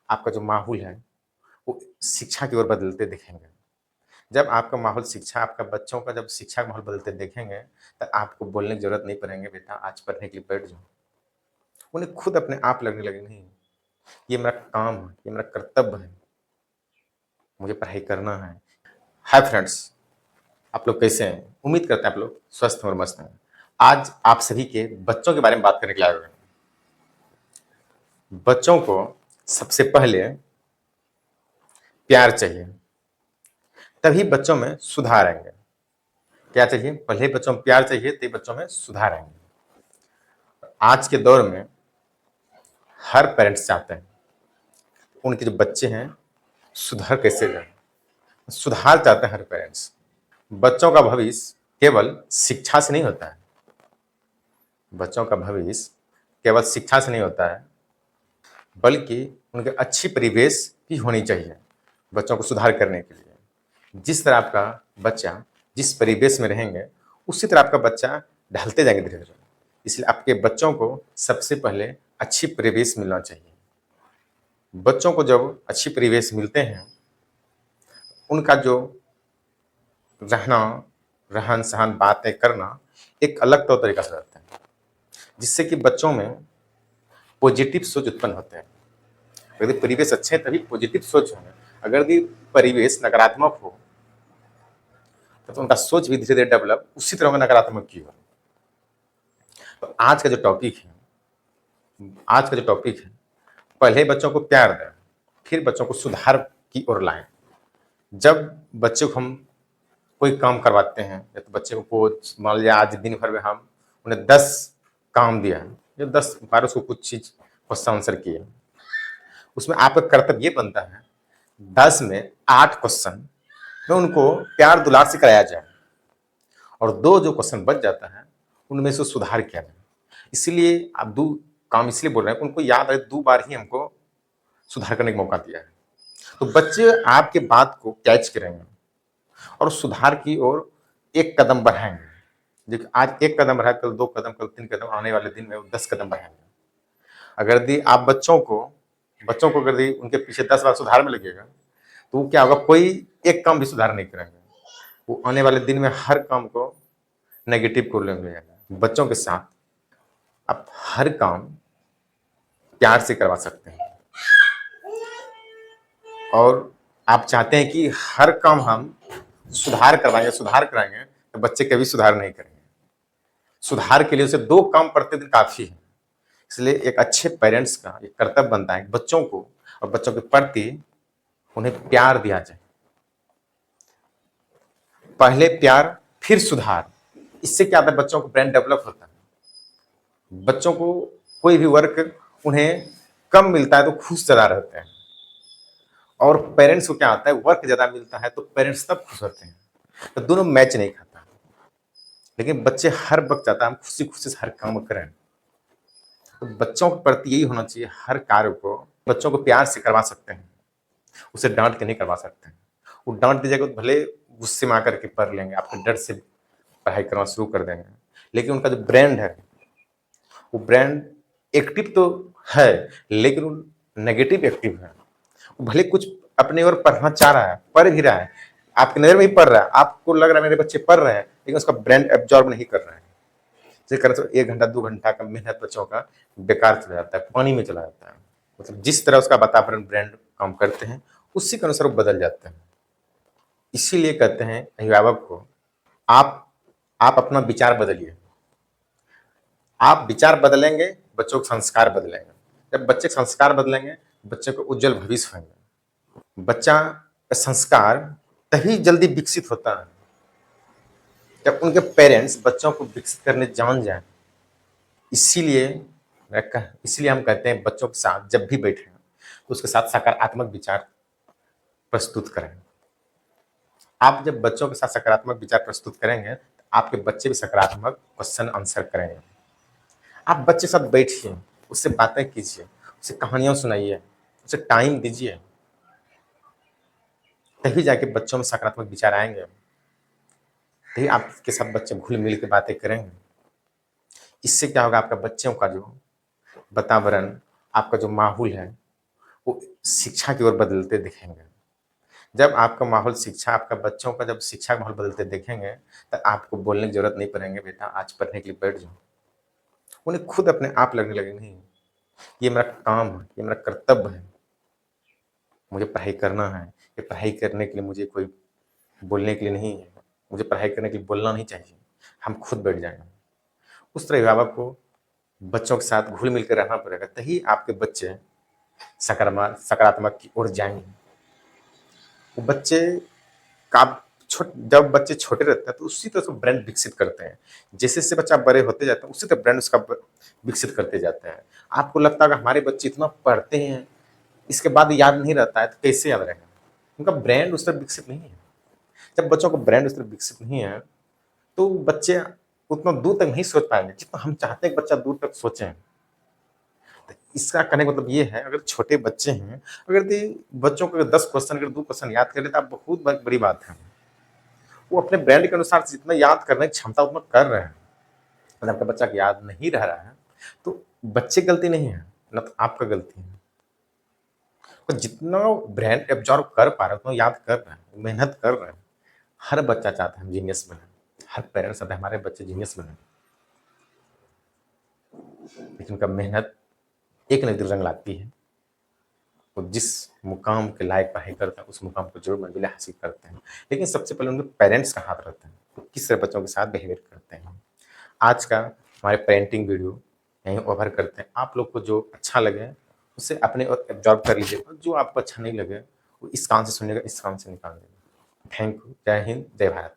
आपका जो माहौल है, वो शिक्षा की ओर बदलते दिखेंगे। जब आपका माहौल शिक्षा आपका बच्चों का जब शिक्षा का माहौल बदलते देखेंगे, तो आपको बोलने की ज़रूरत नहीं पड़ेंगे, "बेटा आज पढ़ने के लिए बैठ जाओ।" उन्हें खुद अपने आप लगने लगे, "नहीं, ये मेरा काम है, ये मेरा कर्तव्य है, मुझे पढ़ाई करना है।" हाय फ्रेंड्स, आप लोग कैसे हैं? उम्मीद करते हैं आप लोग स्वस्थ हैं और मस्त हैं। आज आप सभी के बच्चों के बारे में बात करने के लिए आए हुए हैं। बच्चों को सबसे पहले प्यार चाहिए, तभी बच्चों में सुधार आएँगे। क्या चाहिए? पहले बच्चों में प्यार चाहिए, तभी बच्चों में सुधार आएँगे। आज के दौर में हर पेरेंट्स चाहते हैं, उनके जो बच्चे हैं, सुधर कैसे जाएँ? सुधार चाहते हैं हर पेरेंट्स। बच्चों का भविष्य केवल शिक्षा से नहीं होता है। बच्चों का भविष्य केवल शिक्षा से नहीं होता है, बल्कि उनके अच्छी परिवेश भी होनी चाहिए, बच्चों को सुधार करने के लिए। जिस तरह आपका बच्चा जिस परिवेश में रहेंगे, उसी तरह आपका बच्चा ढलते जाएँगे धीरे-धीरे। इसलिए आपके बच्चों को सबसे पहले अच्छी परिवेश मिलना चाहिए। बच्चों को जब अच्छी परिवेश मिलते हैं, उनका जो रहना, रहन-सहन, बातें करना एक अलग तौर तरीका से रहता है, जिससे कि बच्चों में पॉजिटिव सोच उत्पन्न होते हैं। यदि परिवेश अच्छे हैं तभी पॉजिटिव सोच होंगे। अगर यदि परिवेश नकारात्मक हो, तो उनका सोच भी धीरे-धीरे डेवलप उसी तरह होगा नकारात्मक की ओर। तो आज का जो टॉपिक है, पहले बच्चों को प्यार दें, फिर बच्चों को सुधार की ओर लाएँ। जब बच्चे को हम कोई काम करवाते हैं, या तो बच्चे को मान लीजिए आज दिन भर में हम उन्हें 10 काम दिया है, या 10 बार उसको कुछ चीज़ क्वेश्चन आंसर किए। उसमें आपका कर्तव्य ये बनता है, 10 में 8 क्वेश्चन में उनको प्यार दुलार से कराया जाए, और 2 जो क्वेश्चन बच जाता है, उनमें से सुधार किया जाए। इसीलिए आप 2 काम इसलिए बोल रहे हैं, उनको याद है 2 बार ही हमको सुधार करने का मौका दिया है। तो बच्चे आपके बात को कैच करेंगे और सुधार की ओर एक कदम बढ़ाएँगे। देखिए आज 1 कदम बढ़ाया, कल 2 कदम, कल 3 कदम, आने वाले दिन में वो 10 कदम बढ़ाएँगे। अगर यदि आप बच्चों को अगर यदि उनके पीछे 10 बार सुधार में लगेगा, तो वो क्या होगा, कोई एक काम भी सुधार नहीं करेंगे। वो आने वाले दिन में हर काम को नेगेटिव को लेंगे। बच्चों के साथ आप हर काम प्यार से करवा सकते हैं, और आप चाहते हैं कि हर काम हम सुधार कराएँगे, तो बच्चे कभी सुधार नहीं करेंगे। सुधार के लिए उसे 2 काम प्रतिदिन काफ़ी है। इसलिए एक अच्छे पेरेंट्स का एक कर्तव्य बनता है बच्चों को और बच्चों के प्रति उन्हें प्यार दिया जाए। पहले प्यार, फिर सुधार। इससे क्या होता है, बच्चों को ब्रेन डेवलप होता है। बच्चों को कोई भी वर्क उन्हें कम मिलता है तो खुश ज़्यादा रहते हैं, और पेरेंट्स को क्या होता है, वर्क ज़्यादा मिलता है तो पेरेंट्स तब खुश होते हैं। तो दोनों मैच नहीं खाता। लेकिन बच्चे हर वक़्त चाहता है हम खुशी-खुशी से हर काम करें। तो बच्चों के प्रति यही होना चाहिए, हर कार्य को बच्चों को प्यार से करवा सकते हैं, उसे डाँट के नहीं करवा सकते हैं। वो डाँट दीजिएगा तो भले गुस्से में आकर के पढ़ लेंगे, आपके डर से पढ़ाई करना शुरू कर देंगे। लेकिन उनका जो ब्रेन है, वो ब्रेन एक्टिव तो है, लेकिन वो नेगेटिव एक्टिव है। वो भले कुछ अपनी ओर पढ़ना चाह रहा है, पढ़ भी रहा है, आपकी नज़र में ही पढ़ रहा है, आपको लग रहा है मेरे बच्चे पढ़ रहे हैं, लेकिन उसका ब्रेन एब्ज़ॉर्ब नहीं कर रहा है। जिस कारण से 1 घंटा 2 घंटा का मेहनत बच्चों का बेकार चला जाता है, पानी में चला जाता है। मतलब जिस तरह उसका वातावरण ब्रेन काम करते हैं, उसी के अनुसार वो बदल जाते हैं। इसीलिए कहते हैं अभिभावक को, आप आप अपना विचार बदलिए। आप विचार बदलेंगे, बच्चों के संस्कार बदलेंगे। जब बच्चे के संस्कार बदलेंगे, बच्चे को उज्जवल भविष्य होंगे। बच्चा का संस्कार तभी जल्दी विकसित होता है, जब उनके पेरेंट्स बच्चों को विकसित करने जान जाएँ। इसीलिए इसीलिए हम कहते हैं बच्चों के साथ जब भी बैठें, तो उसके साथ सकारात्मक विचार प्रस्तुत करें। आप जब बच्चों के साथ सकारात्मक विचार प्रस्तुत करेंगे, तो आपके बच्चे भी सकारात्मक क्वेश्चन आंसर करेंगे। आप बच्चे के साथ बैठिए, उससे बातें कीजिए, उसे कहानियाँ सुनाइए, उसे टाइम दीजिए, तभी जाके बच्चों में सकारात्मक विचार आएँगे। तभी आपके साथ बच्चे घुल-मिल के बातें करेंगे। इससे क्या होगा, आपका बच्चों का जो वातावरण, आपका जो माहौल है, वो शिक्षा की ओर बदलते दिखेंगे। जब आपका माहौल शिक्षा आपका बच्चों का जब शिक्षा का माहौल बदलते देखेंगे, तो आपको बोलने की ज़रूरत नहीं पड़ेंगे, बेटा आज पढ़ने के लिए बैठ जाओ। उन्हें खुद अपने आप लगने लगे नहीं, ये मेरा काम है, ये मेरा कर्तव्य है, मुझे पढ़ाई करना है। ये पढ़ाई करने के लिए मुझे कोई बोलने के लिए नहीं है, मुझे पढ़ाई करने के लिए बोलना नहीं चाहिए, हम खुद बैठ जाएँगे। उस तरह अभिभावक को बच्चों के साथ घुल-मिल के रहना पड़ेगा, तभी आपके बच्चे सकारात्मक की ओर जाएँगे। वो बच्चे का जब बच्चे छोटे रहते हैं तो उसी तरह से ब्रेन विकसित करते हैं। जैसे-जैसे बच्चा बड़े होते जाते हैं उसी तरह ब्रेन उसका विकसित करते जाते हैं। आपको लगता है कि हमारे बच्चे इतना पढ़ते हैं, इसके बाद याद नहीं रहता है तो कैसे याद रहेगा? उनका ब्रेन उस तरह विकसित नहीं है। जब बच्चों का ब्रेन उस तरह विकसित नहीं है, तो बच्चे उतना दूर तक नहीं सोच पाएँगे जितना हम चाहते हैं कि बच्चा दूर तक सोचें। तो इसका कहने का मतलब ये है अगर छोटे बच्चे हैं, अगर दे बच्चों को 10 क्वेश्चन अगर 2 क्वेश्चन याद कर लें तो बहुत बड़ी बात है। वो अपने ब्रेन के अनुसार जितना याद करने की क्षमता उतना कर रहे हैं। अगर आपका बच्चा को याद नहीं रह रहा है, तो बच्चे की गलती नहीं है, ना तो आपका गलती है। तो जितना ब्रेन एब्ज़ॉर्ब कर पा रहा है, उतना याद कर रहे हैं, मेहनत कर रहे हैं। हर बच्चा चाहता है हम जीनियस बनें, हर पेरेंट्स चाहता है हमारे बच्चे जीनियस बनें। लेकिन उनका मेहनत एक ना एक दिन रंग लाती है। वो जिस मुकाम के लायक पढ़ाई करते हैं, उस मुकाम को ज़रूर मंज़िलें हासिल करते हैं। लेकिन सबसे पहले उनके पेरेंट्स का हाथ रहता है, वो किस तरह बच्चों के साथ बिहेवियर करते हैं। आज का हमारे पेरेंटिंग वीडियो यहीं ओवर करते हैं। आप लोग को जो अच्छा लगे, उसे अपने ओर एब्ज़ॉर्ब कर लीजिए और जो आपको अच्छा नहीं लगे, वो इस कान से सुनिएगा, इस कान से निकाल दीजिए। Thank you. जय हिंद, जय भारत।